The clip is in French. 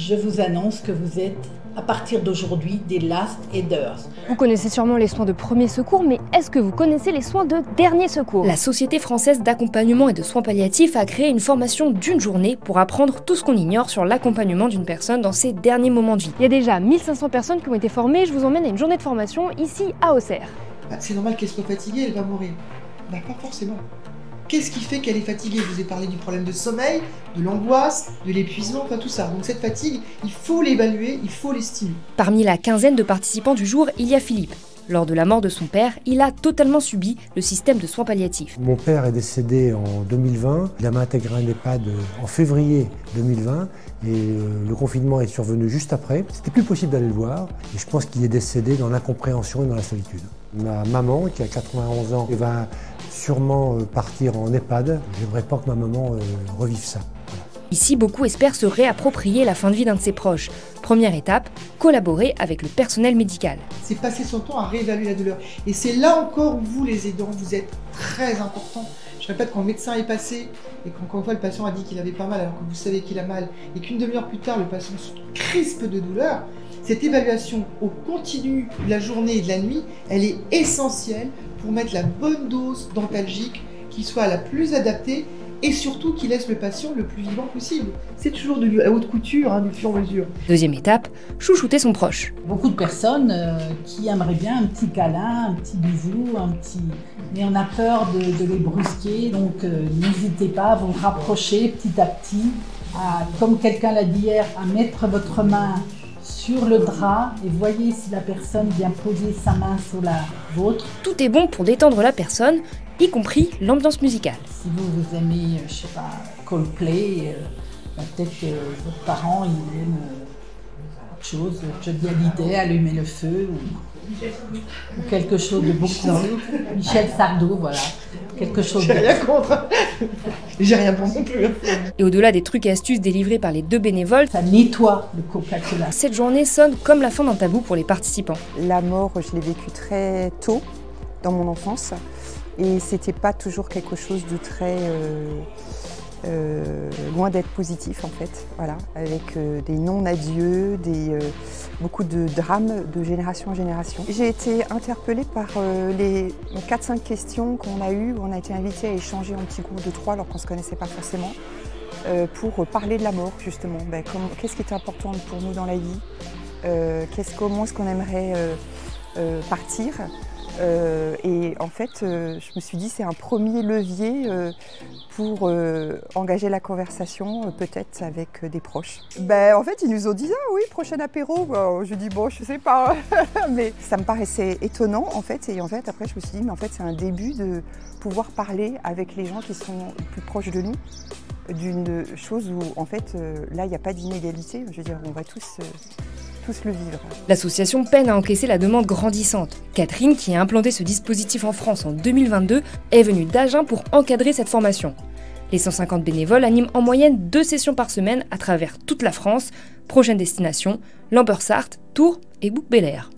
je vous annonce que vous êtes, à partir d'aujourd'hui, des last aiders. Vous connaissez sûrement les soins de premier secours, mais est-ce que vous connaissez les soins de dernier secours? La Société française d'accompagnement et de soins palliatifs a créé une formation d'une journée pour apprendre tout ce qu'on ignore sur l'accompagnement d'une personne dans ses derniers moments de vie. Il y a déjà 1500 personnes qui ont été formées, je vous emmène à une journée de formation ici à Auxerre. C'est normal qu'elle soit fatiguée, elle va mourir. Bah, pas forcément. Qu'est-ce qui fait qu'elle est fatiguée? Je vous ai parlé du problème de sommeil, de l'angoisse, de l'épuisement, enfin tout ça. Donc cette fatigue, il faut l'évaluer, il faut l'estimer. Parmi la quinzaine de participants du jour, il y a Philippe. Lors de la mort de son père, il a totalement subi le système de soins palliatifs. Mon père est décédé en 2020. Il m'a intégré un EHPAD en février 2020 et le confinement est survenu juste après. C'était plus possible d'aller le voir et je pense qu'il est décédé dans l'incompréhension et dans la solitude. Ma maman, qui a 91 ans, va sûrement partir en EHPAD. J'aimerais pas que ma maman revive ça. Voilà. Ici, beaucoup espèrent se réapproprier la fin de vie d'un de ses proches. Première étape, collaborer avec le personnel médical. C'est passer son temps à réévaluer la douleur. Et c'est là encore où vous, les aidants, vous êtes très importants. Je répète, quand le médecin est passé et qu'encore une fois le patient a dit qu'il avait pas mal alors que vous savez qu'il a mal et qu'une demi-heure plus tard le patient se crispe de douleur, cette évaluation au continu de la journée et de la nuit, elle est essentielle pour mettre la bonne dose dentalgique qui soit la plus adaptée et surtout qui laisse le patient le plus vivant possible. C'est toujours de la haute couture, du sur-mesure. Deuxième étape, chouchouter son proche. Beaucoup de personnes qui aimeraient bien un petit câlin, un petit bisou, mais on a peur de les brusquer, donc n'hésitez pas à vous rapprocher petit à petit, comme quelqu'un l'a dit hier, à mettre votre main sur le drap et voyez si la personne vient poser sa main sur la vôtre. Tout est bon pour détendre la personne, y compris l'ambiance musicale. Si vous aimez, je sais pas, Coldplay, peut-être que votre parent il aime autre chose, Johnny Hallyday, allumer le feu ou quelque chose de beaucoup. Michel Sardou, voilà. Quelque chose. J'ai rien contre. J'ai rien pour non plus. Et au-delà des trucs et astuces délivrés par les deux bénévoles, ça nettoie le Coca-Cola. Cette journée sonne comme la fin d'un tabou pour les participants. La mort, je l'ai vécue très tôt dans mon enfance et c'était pas toujours quelque chose de très loin d'être positif en fait. Voilà, avec des non-adieux, beaucoup de drames de génération en génération. J'ai été interpellée par les 4-5 questions qu'on a eues, où on a été invité à échanger en petits groupes de 3 alors qu'on ne se connaissait pas forcément, pour parler de la mort justement. Qu'est-ce qui est important pour nous dans la vie, comment est-ce qu'on aimerait partir. Et en fait, je me suis dit c'est un premier levier pour engager la conversation, peut-être avec des proches. En fait, ils nous ont dit ah oui, prochain apéro. Je dis bon, je sais pas, mais ça me paraissait étonnant en fait. Et en fait, après, je me suis dit mais en fait, c'est un début de pouvoir parler avec les gens qui sont plus proches de nous d'une chose où en fait, là, il n'y a pas d'inégalité. Je veux dire, on va tous le vivre. L'association peine à encaisser la demande grandissante. Catherine, qui a implanté ce dispositif en France en 2022, est venue d'Agen pour encadrer cette formation. Les 150 bénévoles animent en moyenne 2 sessions par semaine à travers toute la France. Prochaine destination, Lambersart, Tours et Bouc-Bel-Air.